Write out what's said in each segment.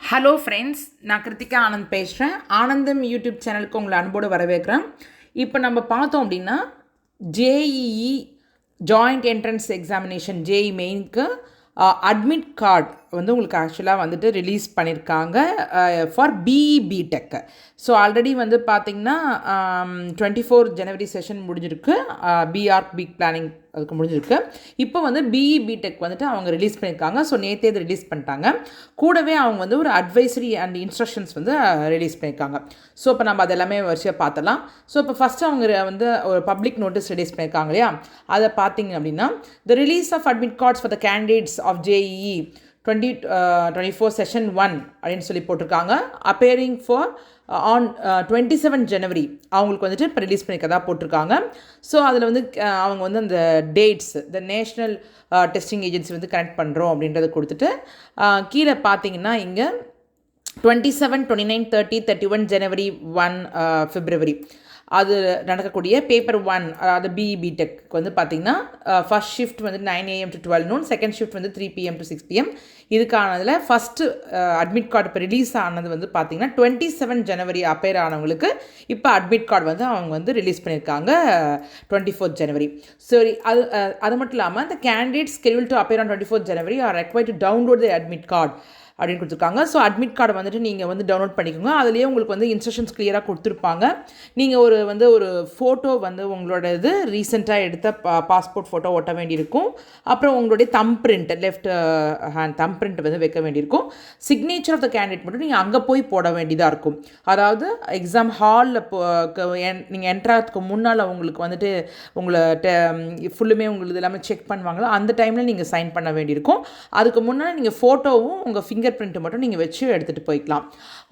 Hello friends, நான் கிருத்திகா ஆனந்த் பேசுகிறேன். ஆனந்தம் யூடியூப் சேனலுக்கு உங்களை அன்போடு வரவேற்கிறேன். இப்போ நம்ம பார்த்தோம் அப்படின்னா JEE joint entrance examination JEE மெயினுக்கு அட்மிட் கார்டு வந்து உங்களுக்கு ஆக்சுவலாக வந்துட்டு ரிலீஸ் பண்ணியிருக்காங்க for BE BTech. So already வந்து பார்த்திங்கன்னா 24 ஜனவரி செஷன் முடிஞ்சிருக்கு. பிஆர்க் பிக் பிளானிங் அதுக்கு முடிஞ்சிருக்கு. இப்போ வந்து பிஇ பிடெக் வந்துட்டு அவங்க ரிலீஸ் பண்ணியிருக்காங்க. ஸோ நேற்றே இது ரிலீஸ் பண்ணிட்டாங்க. கூடவே அவங்க வந்து ஒரு அட்வைசரி அண்ட் இன்ஸ்ட்ரக்ஷன்ஸ் வந்து ரிலீஸ் பண்ணியிருக்காங்க. ஸோ இப்போ நம்ம அதெல்லாமே வரிசையாக பார்த்தலாம். ஸோ இப்போ ஃபஸ்ட்டு அவங்க வந்து ஒரு பப்ளிக் நோட்டீஸ் ரிலீஸ் பண்ணியிருக்காங்க இல்லையா, அதை பார்த்தீங்க அப்படின்னா the release of admit cards for the candidates of JEE 2024 session 1 அப்படின்னு சொல்லி போட்டிருக்காங்க. அப்பேரிங் ஃபார் ஆன் 27 ஜனவரி அவங்களுக்கு வந்துட்டு இப்போ ரிலீஸ் பண்ணிக்கிறதா போட்டிருக்காங்க. ஸோ அதில் வந்து அவங்க வந்து அந்த டேட்ஸ் த நேஷ்னல் டெஸ்டிங் ஏஜென்சி வந்து கனெக்ட் பண்ணுறோம் அப்படின்றத கொடுத்துட்டு கீழே பார்த்தீங்கன்னா இங்கே 27, 29, 30, 31 ஜனவரி 1 பிப்ரவரி அது நடக்கக்கூடிய பேப்பர் 1 அதாவது பிஇ பிடெக்கு வந்து பார்த்திங்கன்னா ஃபஸ்ட் ஷிஃப்ட் வந்து 9 AM to 12 noon, second shift வந்து 3 PM to 6 PM. இதுக்கானதில் ஃபஸ்ட்டு அட்மிட் கார்டு இப்போ ரிலீஸ் ஆனது வந்து பார்த்திங்கன்னா 27 ஜனவரி அப்பேர் ஆனவங்களுக்கு இப்போ அட்மிட் கார்டு வந்து அவங்க வந்து ரிலீஸ் பண்ணியிருக்காங்க 24 ஜனவரி. சரி, அது மட்டும் இல்லாமல் the candidates scheduled to appear on 24 January are required to download the admit card அப்படின்னு கொடுத்துருக்காங்க. ஸோ அட்மிட் கார்டை வந்துட்டு நீங்கள் வந்து டவுன்லோட் பண்ணிக்கோங்க. அதுலேயே உங்களுக்கு வந்து இன்ஸ்ட்ரக்ஷன்ஸ் கிளியராக கொடுத்துருப்பாங்க. நீங்கள் ஒரு ஃபோட்டோ வந்து உங்களோட இது ரீசெண்டாக எடுத்த பாஸ்போர்ட் ஃபோட்டோ ஒட்ட வேண்டியிருக்கும். அப்புறம் உங்களுடைய தம் பிரிண்ட், லெஃப்ட் ஹேண்ட் தம் பிரிண்ட் வந்து வைக்க வேண்டியிருக்கும். சிக்னேச்சர் ஆஃப் த கேண்டிடேட் மட்டும் நீங்கள் அங்கே போய் போட வேண்டியதாக இருக்கும். அதாவது எக்ஸாம் ஹாலில் நீங்கள் என்ட்ராகிறதுக்கு முன்னால் உங்களுக்கு வந்துட்டு உங்களை ஃபுல்லுமே உங்களுக்கு எல்லாமே செக் பண்ணுவாங்களோ அந்த டைமில் நீங்கள் சைன் பண்ண வேண்டியிருக்கும். அதுக்கு முன்னால் நீங்கள் ஃபோட்டோவும் உங்கள் ஃபிங்கர் பிரிண்ட்டு மட்டும் நீங்கள் வச்சு எடுத்துகிட்டு போய்க்கலாம்.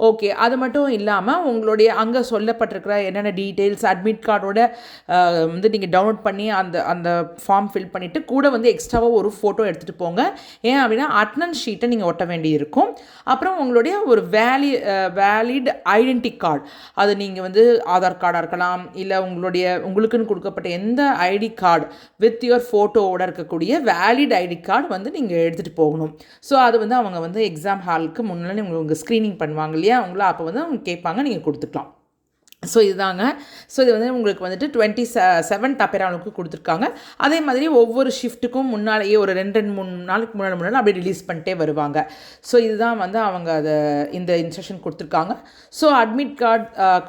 ஓகே, அது மட்டும் இல்லாமல் உங்களுடைய அங்கே சொல்லப்பட்டிருக்கிற என்னென்ன டீட்டெயில்ஸ் அட்மிட் கார்டோட வந்து நீங்கள் டவுன்லோட் பண்ணி அந்த ஃபார்ம் ஃபில் பண்ணிவிட்டு கூட வந்து எக்ஸ்ட்ராவாக ஒரு ஃபோட்டோ எடுத்துகிட்டு போங்க. ஏன் அப்படின்னா அட்டனன்ஸ் ஷீட்டை நீங்கள் ஒட்ட வேண்டியிருக்கும். அப்புறம் உங்களுடைய ஒரு வேலிட் ஐடென்டி கார்டு, அது நீங்கள் வந்து ஆதார் கார்டாக இருக்கலாம், இல்லை உங்களுக்குன்னு கொடுக்கப்பட்ட எந்த ஐடி கார்டு வித் யுவர் ஃபோட்டோவோட இருக்கக்கூடிய வேலிட் ஐடி கார்டு வந்து நீங்கள் எடுத்துகிட்டு போகணும். ஸோ அது வந்து அவங்க வந்து எக்ஸாம் ஹாலுக்கு முன்னாடி உங்களுக்கு ஸ்க்ரீனிங் பண்ணுவாங்க இல்லையா, அவங்கள அப்போ வந்து அவங்க கேட்பாங்க, நீங்கள் கொடுத்துக்கலாம். ஸோ இதுதாங்க. ஸோ இது வந்து உங்களுக்கு வந்துட்டு 27 அப்பேரானுக்கு கொடுத்துருக்காங்க. அதே மாதிரி ஒவ்வொரு ஷிஃப்ட்டுக்கும் முன்னாலேயே ஒரு 2-3 நாளுக்கு முன்னாடி அப்படியே ரிலீஸ் பண்ணிட்டே வருவாங்க. ஸோ இதுதான் வந்து அவங்க இந்த இன்ஸ்ட்ரக்ஷன் கொடுத்துருக்காங்க. So admit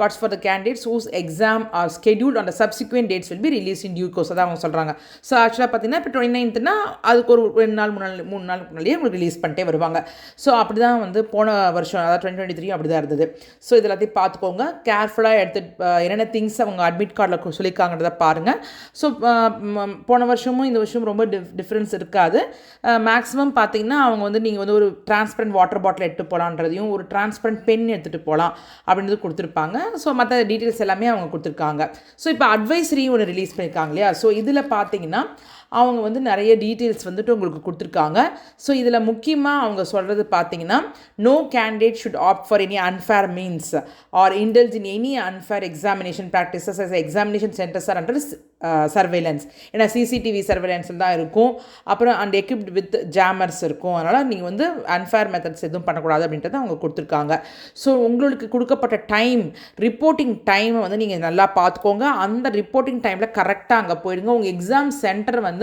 cards for the candidates whose exam are scheduled on the subsequent dates will be release in due course. அதான் அவங்க சொல்கிறாங்க. ஸோ ஆக்சுவலாக பார்த்தீங்கன்னா இப்போ 29th அதுக்கு ஒரு 2 நாள் 3 நாளுக்கு முன்னாடியே உங்களுக்கு ரிலீஸ் பண்ணிட்டே வருவாங்க. ஸோ அப்படி தான் வந்து போன வருஷம் அதாவது 2023 அப்படி தான் இருந்தது. ஸோ இது எல்லாத்தையும் பார்த்துக்கோங்க, கேர்ஃபுல்லாக என்னென்ன திங்ஸ் அவங்க அட்மிட் கார்டில் சொல்லியிருக்காங்கிறத பாருங்கள். ஸோ போன வருஷமும் இந்த வருஷமும் ரொம்ப டிஃப்ரென்ஸ் இருக்காது. மேக்ஸிமம் பார்த்தீங்கன்னா அவங்க வந்து நீங்கள் வந்து ஒரு டிரான்ஸ்பரண்ட் வாட்டர் பாட்டில் எடுத்துகிட்டு போகலான்றதையும் ஒரு டிரான்ஸ்பரண்ட் பென் எடுத்துகிட்டு போகலாம் அப்படின்றது கொடுத்துருப்பாங்க. ஸோ மற்ற டீட்டெயில்ஸ் எல்லாமே அவங்க கொடுத்துருக்காங்க. ஸோ இப்போ அட்வைசரியும் ஒன்று ரிலீஸ் பண்ணியிருக்காங்க இல்லையா. ஸோ இதில் பார்த்தீங்கன்னா அவங்க வந்து நிறைய டீட்டெயில்ஸ் வந்துட்டு உங்களுக்கு கொடுத்துருக்காங்க. ஸோ இதில் முக்கியமாக அவங்க சொல்கிறது பார்த்தீங்கன்னா no candidate should opt for any unfair means or indulge in any unfair examination practices as examination centres are under surveillance. ஏன்னா சிசிடிவி சர்வேலன்ஸில் தான் இருக்கும். அப்புறம் அண்ட் எக்யூப்ட் வித் ஜாமர்ஸ் இருக்கும். அதனால் நீங்கள் வந்து அன்ஃபேர் மெத்தட்ஸ் எதுவும் பண்ணக்கூடாது அப்படின்றத அவங்க கொடுத்துருக்காங்க. ஸோ உங்களுக்கு கொடுக்கப்பட்ட ரிப்போர்ட்டிங் டைமை வந்து நீங்கள் நல்லா பார்த்துக்கோங்க. அந்த ரிப்போர்ட்டிங் டைமில் கரெக்டாக அங்கே போயிடுங்க. உங்கள் எக்ஸாம் சென்டர் வந்து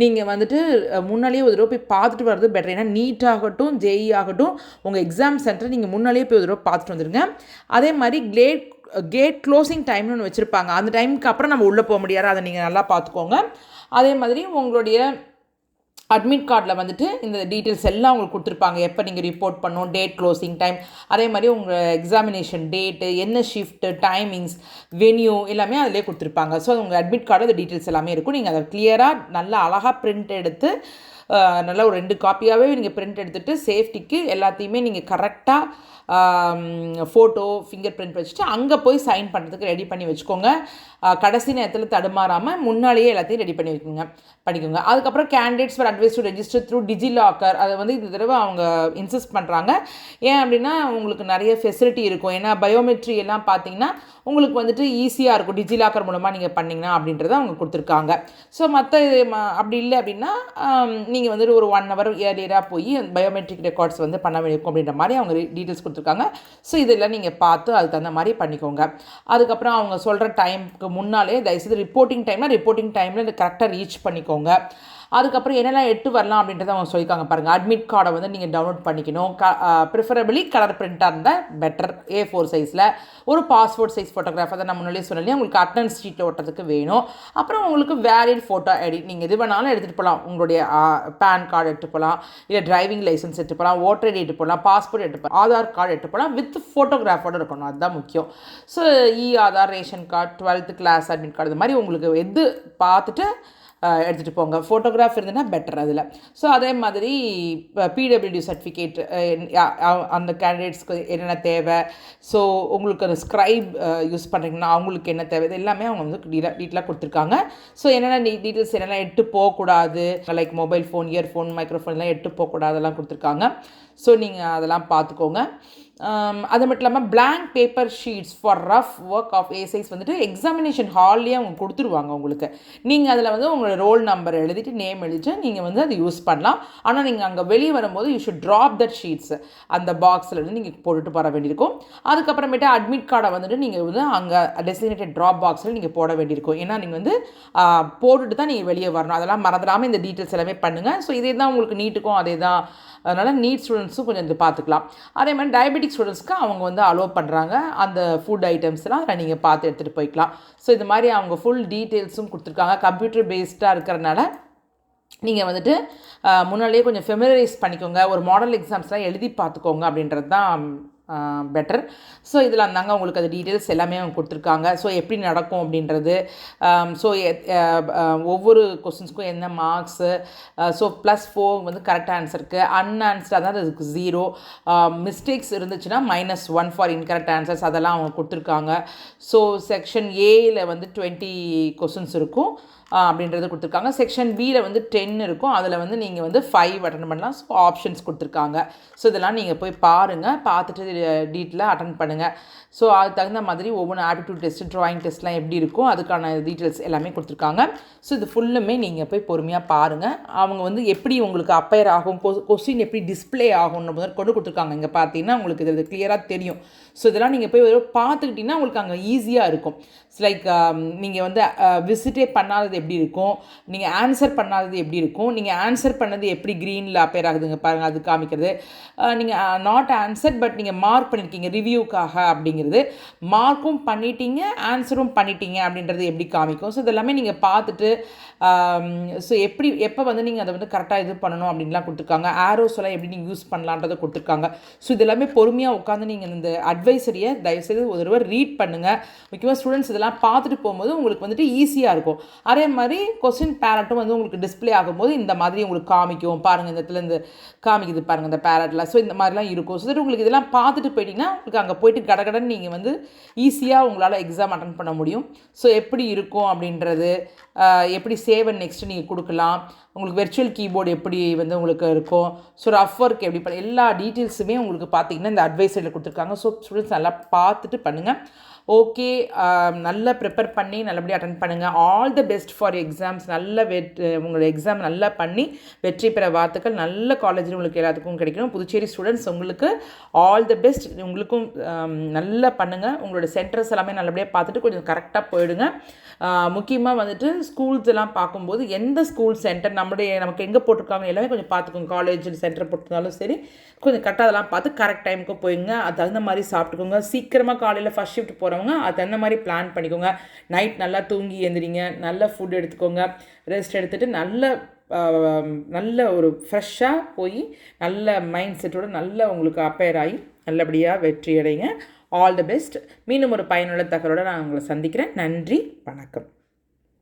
நீங்கள் வந்துட்டு முன்னாலேயே ஒரு தடவை போய் பார்த்துட்டு வர்றது பெட்டர். ஏன்னா நீட் ஆகட்டும் ஜேஇ ஆகட்டும் உங்கள் எக்ஸாம் சென்டர் நீங்கள் முன்னாலேயே போய் ஒரு தடவை பார்த்துட்டு வந்துடுங்க. அதே மாதிரி கேட் க்ளோசிங் டைம்னு ஒன்று வச்சுருப்பாங்க. அந்த டைமுக்கு அப்புறம் நம்ம உள்ளே போக முடியாது, அதை நீங்கள் நல்லா பார்த்துக்கோங்க. அதே மாதிரி உங்களுடைய அட்மிட் கார்டில் வந்துட்டு இந்த டீட்டெயில்ஸ் எல்லாம் உங்களுக்கு கொடுத்துருப்பாங்க. எப்போ நீங்கள் ரிப்போர்ட் பண்ணணும், டேட் க்ளோசிங் டைம், அதே மாதிரி உங்கள் எக்ஸாமினேஷன் டேட்டு, என்ன ஷிஃப்ட்டு, டைமிங்ஸ், வென்யூ எல்லாமே அதிலே கொடுத்துருப்பாங்க. ஸோ உங்கள் அட்மிட் கார்டு அந்த டீட்டெயில்ஸ் எல்லாமே இருக்கும். நீங்கள் அதை கிளியராக நல்லா அழகாக பிரிண்ட் எடுத்து நல்லா ஒரு 2 காப்பியாகவே நீங்கள் பிரிண்ட் எடுத்துகிட்டு சேஃப்டிக்கு எல்லாத்தையுமே நீங்கள் கரெக்டாக ஃபோட்டோ ஃபிங்கர் பிரிண்ட் வச்சுட்டு அங்கே போய் சைன் பண்ணுறதுக்கு ரெடி பண்ணி வச்சுக்கோங்க. கடைசி நேரத்தில் தடுமாறாமல் முன்னாலேயே எல்லாத்தையும் ரெடி பண்ணிக்கோங்க. அதுக்கப்புறம் candidates for advice to register through DigiLocker, அதை வந்து இந்த தடவை அவங்க இன்சிஸ்ட் பண்ணுறாங்க. ஏன் அப்படின்னா உங்களுக்கு நிறைய ஃபெசிலிட்டி இருக்கும். ஏன்னா பயோமெட்ரி எல்லாம் பார்த்தீங்கன்னா உங்களுக்கு வந்துட்டு ஈஸியாக இருக்கும் டிஜிலாக்கர் மூலமாக நீங்கள் பண்ணிங்கன்னா அப்படின்றத அவங்க கொடுத்துருக்காங்க. ஸோ அப்படி இல்லை அப்படின்னா நீங்கள் வந்துட்டு ஒரு 1 hour ஏர்லியராக போய் பயோமெட்ரிக் ரெக்கார்ட்ஸ் வந்து பண்ண வேண்டியிருக்கும் அப்படின்ற மாதிரி அவங்க டீட்டெயில்ஸ் கொடுத்துருக்காங்க. ஸோ இதெல்லாம் நீங்கள் பார்த்து அதுக்கு தகுந்த மாதிரி பண்ணிக்கோங்க. அதுக்கப்புறம் அவங்க சொல்கிற டைமுக்கு முன்னாலே தயவுசெய்து ரிப்போர்ட்டிங் டைமில் கரெக்டாக ரீச் பண்ணிக்கோங்க. அதுக்கப்புறம் என்னெல்லாம் எட்டு வரலாம் அப்படின்றத அவங்க சொல்லியிருக்காங்க பாருங்கள். அட்மிட் கார்டை வந்து நீங்கள் டவுன்லோட் பண்ணிக்கணும். ப்ரிஃபரபிளி கலர் பிரிண்ட்டாக இருந்தால் பெட்டர். A4 சைஸில் ஒரு பாஸ்போர்ட் சைஸ் ஃபோட்டோகிராஃப், அதை நான் முன்னாடியே சொன்னாலே உங்களுக்கு அட்டனன்ஸ் ஷீட்டில் ஓட்டுறதுக்கு வேணும். அப்புறம் உங்களுக்கு வேலிட் ஃபோட்டோ ஐடி நீங்கள் எது வேணாலும் எடுத்துகிட்டு போகலாம். உங்களுடைய பேன் கார்டு எடுத்துகிட்டு போகலாம், இல்லை டிரைவிங் லைசன்ஸ் எடுத்து போகலாம், ஓட்டர் ஐடி எடுத்து போகலாம், பாஸ்போர்ட் எடுத்து போகலாம், ஆதார் கார்டு எடுத்து போகலாம், வித் ஃபோட்டோகிராஃபோடு இருக்கணும். அதுதான் முக்கியம். So Aadhaar, ration card, 12th class admit card, இது மாதிரி உங்களுக்கு எது பார்த்துட்டு எடுத்துகிட்டு போங்க. ஃபோட்டோகிராஃப் இருந்ததுன்னா பெட்டர் அதில். ஸோ அதே மாதிரி PWD சர்டிஃபிகேட் அந்த கேண்டிடேட்ஸ்க்கு என்னென்ன தேவை, ஸோ உங்களுக்கு அந்த ஸ்க்ரைப் யூஸ் பண்ணுறீங்கன்னா அவங்களுக்கு என்ன தேவை, இது எல்லாமே அவங்க வந்து டீட்டெயிலாக கொடுத்துருக்காங்க. ஸோ என்னென்ன டீட்டெயில்ஸ் என்னென்ன எட்டு போகக்கூடாது, லைக் மொபைல் ஃபோன், இயர்ஃபோன், மைக்ரோஃபோன்லாம் எட்டு போகக்கூடாது, அதெல்லாம் கொடுத்துருக்காங்க. ஸோ நீங்கள் அதெல்லாம் பார்த்துக்கோங்க. அது மட்டும் இல்லாமல் blank paper sheets for rough work of A6 வந்துட்டு எக்ஸாமினேஷன் ஹால்லேயே அவங்க கொடுத்துருவாங்க உங்களுக்கு. நீங்கள் அதில் வந்து உங்களோட ரோல் நம்பர் எழுதிட்டு நேம் எழுதிட்டு நீங்கள் வந்து அதை யூஸ் பண்ணலாம். ஆனால் நீங்கள் அங்கே வெளியே வரும்போது you should drop that sheets அந்த பாக்ஸில் வந்து நீங்கள் போட்டுட்டு போட வேண்டியிருக்கும். அதுக்கப்புறமேட்டு அட்மிட் கார்டை வந்துட்டு நீங்கள் வந்து அங்கே டெசிக்னேட்டட் ட்ராப் பாக்ஸில் நீங்கள் போட வேண்டியிருக்கும். ஏன்னா நீங்கள் வந்து போட்டுட்டு தான் நீங்கள் வெளியே வரணும். அதெல்லாம் மறந்துடாமல் இந்த டீட்டெயில்ஸ் எல்லாமே பண்ணுங்கள். ஸோ இதே தான் உங்களுக்கு நீட்டுக்கும் அதே தான். அதனால் நீட் ஸ்டூடெண்ட்ஸும் கொஞ்சம் இது பார்த்துக்கலாம். அதே மாதிரி டயபெட்டிக் ஸ்டூடெண்ட்ஸ்க்கு அவங்க வந்து அலோவ் பண்ணுறாங்க அந்த ஃபுட் ஐட்டம்ஸ்லாம் அதை நீங்கள் பார்த்து எடுத்துகிட்டு போய்க்கலாம். ஸோ இது மாதிரி அவங்க ஃபுல் டீட்டெயில்ஸும் கொடுத்துருக்காங்க. கம்ப்யூட்டர் பேஸ்டாக இருக்கிறனால நீங்கள் வந்துட்டு முன்னாடியே கொஞ்சம் ஃபெமிலரைஸ் பண்ணிக்கோங்க. ஒரு மாடல் எக்ஸாம்ஸ்லாம் எழுதி பார்த்துக்கோங்க அப்படின்றது தான் பெட்டர். ஸோ இதில் அந்தாங்க உங்களுக்கு அது டீட்டெயில்ஸ் எல்லாமே அவங்க கொடுத்துருக்காங்க. ஸோ எப்படி நடக்கும் அப்படின்றது, ஸோ ஒவ்வொரு கொஸ்டின்ஸ்க்கும் என்ன மார்க்ஸு, ஸோ +4 வந்து கரெக்ட் ஆன்சருக்கு, அன்ஆன்சர்டாக தான் அதுக்கு 0, மிஸ்டேக்ஸ் இருந்துச்சுன்னா -1 ஃபார் இன்கரெக்ட் ஆன்சர்ஸ், அதெல்லாம் அவங்க கொடுத்துருக்காங்க. ஸோ செக்ஷன் ஏயில் வந்து 20 கொஸ்டின்ஸ் இருக்கும் அப்படின்றது கொடுத்துருக்காங்க. செக்ஷன் பியில் வந்து 10 இருக்கும். அதில் வந்து நீங்கள் வந்து 5 அட்டன் பண்ணலாம். ஸோ ஆப்ஷன்ஸ் கொடுத்துருக்காங்க. ஸோ இதெல்லாம் நீங்கள் போய் பாருங்கள், பார்த்துட்டு டீட்டெயிலாக அட்டன் பண்ணுங்கள். ஸோ அதுக்கு தகுந்த மாதிரி ஒவ்வொரு ஆப்டிடியூட் டெஸ்ட்டு, ட்ராயிங் டெஸ்ட்லாம் எப்படி இருக்கும் அதுக்கான டீட்டெயில்ஸ் எல்லாமே கொடுத்துருக்காங்க. ஸோ இது ஃபுல்லுமே நீங்கள் போய் பொறுமையாக பாருங்கள். அவங்க வந்து எப்படி உங்களுக்கு அப்பயர் ஆகும், கொஸ்டின் எப்படி டிஸ்பிளே ஆகும்னு முதல் கொண்டு கொடுத்துருக்காங்க. இங்கே பார்த்தீங்கன்னா உங்களுக்கு இது கிளியராக தெரியும். ஸோ இதெல்லாம் நீங்கள் போய் பார்த்துக்கிட்டிங்கன்னா உங்களுக்கு அங்கே ஈஸியாக இருக்கும். லைக் நீங்கள் வந்து விசிட்டே பண்ணாதது எப்படி இருக்கும், நீங்கள் ஆன்சர் பண்ணாதது எப்படி இருக்கும், நீங்கள் ஆன்சர் பண்ணது எப்படி க்ரீனில் அப்பேர் ஆகுதுங்க பாருங்கள், அது காமிக்கிறது. நீங்கள் நாட் ஆன்சர் பட் நீங்கள் மார்க் பண்ணியிருக்கீங்க ரிவ்யூக்காக அப்படிங்கிறது, மார்க்கும் பண்ணிட்டீங்க ஆன்சரும் பண்ணிட்டீங்க அப்படின்றது எப்படி காமிக்கும். ஸோ இதெல்லாமே நீங்கள் பார்த்துட்டு ஸோ எப்போ வந்து நீங்கள் அதை வந்து கரெக்டாக இது பண்ணணும் அப்படின்லாம் கொடுத்துருக்காங்க. ஆரோஸ் எல்லாம் எப்படி நீங்கள் யூஸ் பண்ணலான்றதை கொடுத்துருக்காங்க. ஸோ இதெல்லாமே பொறுமையாக உட்காந்து நீங்கள் இந்த அட்வைசரியை தயவுசெய்து ஒரு தடவை ரீட் பண்ணுங்கள். முக்கியமாக ஸ்டூடெண்ட்ஸ் இதெல்லாம் பார்த்துட்டு போகும்போது உங்களுக்கு வந்துட்டு ஈஸியாக இருக்கும். அதே மாதிரி கொஸ்டின் பேரட்டும் வந்து உங்களுக்கு டிஸ்பிளே ஆகும்போது இந்த மாதிரி உங்களுக்கு காமிக்கும் பாருங்கள். இந்த இடத்துல இந்த காமிக்குது பாருங்கள் இந்த பேரட்டில். ஸோ இந்த மாதிரிலாம் இருக்கும். ஸோ உங்களுக்கு இதெல்லாம் பார்த்துட்டு போயிட்டீங்கன்னா உங்களுக்கு அங்கே போயிட்டு கடகடன்னு நீங்கள் வந்து ஈஸியாக உங்களால் எக்ஸாம் அட்டன் பண்ண முடியும். ஸோ எப்படி இருக்கும் அப்படின்றது, எப்படி சேவ் அண்ட் நெக்ஸ்ட்டு நீங்கள் கொடுக்கலாம், உங்களுக்கு வெர்ச்சுவல் கீபோர்டு எப்படி வந்து உங்களுக்கு இருக்கும், ஸோ ரஃப் ஒர்க் எப்படி பண்ண, எல்லா டீட்டெயில்ஸுமே உங்களுக்கு பார்த்தீங்கன்னா இந்த அட்வைஸரில் கொடுத்துருக்காங்க. ஸோ ஸ்டூடெண்ட்ஸ் நல்லா பார்த்துட்டு பண்ணுங்கள். ஓகே, நல்லா ப்ரிப்பேர் பண்ணி நல்லபடியாக அட்டன் பண்ணுங்கள். All the best for exams. நல்ல உங்களோட எக்ஸாம் நல்லா பண்ணி வெற்றி பெற வாழ்த்துக்கள். நல்ல காலேஜில் உங்களுக்கு எல்லாத்துக்கும் கிடைக்கணும். புதுச்சேரி ஸ்டூடெண்ட்ஸ் உங்களுக்கு ஆல் த பெஸ்ட். உங்களுக்கும் நல்லா பண்ணுங்கள். உங்களோட சென்டர்ஸ் எல்லாமே நல்லபடியாக பார்த்துட்டு கொஞ்சம் கரெக்டாக போயிடுங்க. முக்கியமாக வந்துட்டு ஸ்கூல்ஸ் எல்லாம் பார்க்கும்போது எந்த ஸ்கூல் சென்டர் நமக்கு எங்கே போட்டிருக்காங்க எல்லாமே கொஞ்சம் பார்த்துக்கோங்க. காலேஜ் சென்டர் போட்டிருந்தாலும் சரி கொஞ்சம் கரெக்டாக அதெல்லாம் பார்த்து கரெக்ட் டைமுக்கு போயிங்க. அது தகுந்த மாதிரி சாப்பிட்டுக்கோங்க. சீக்கிரமாக காலையில் ஃபஸ்ட் ஷிஃப்ட் போகிறவங்க அது தகுந்த மாதிரி பிளான் பண்ணிக்கோங்க. நைட் நல்லா தூங்கி எழுந்திரிங்க, நல்ல ஃபுட் எடுத்துக்கோங்க, ரெஸ்ட் எடுத்துகிட்டு நல்ல ஒரு ஃப்ரெஷ்ஷாக போய் நல்ல மைண்ட் செட்டோடு நல்ல உங்களுக்கு அப்பேர் ஆகி நல்லபடியாக வெற்றி அடைங்க. All the best. மீண்டும் ஒரு பயனுள்ள தகவலோடு நான் உங்களை சந்திக்கிறேன். நன்றி, வணக்கம்.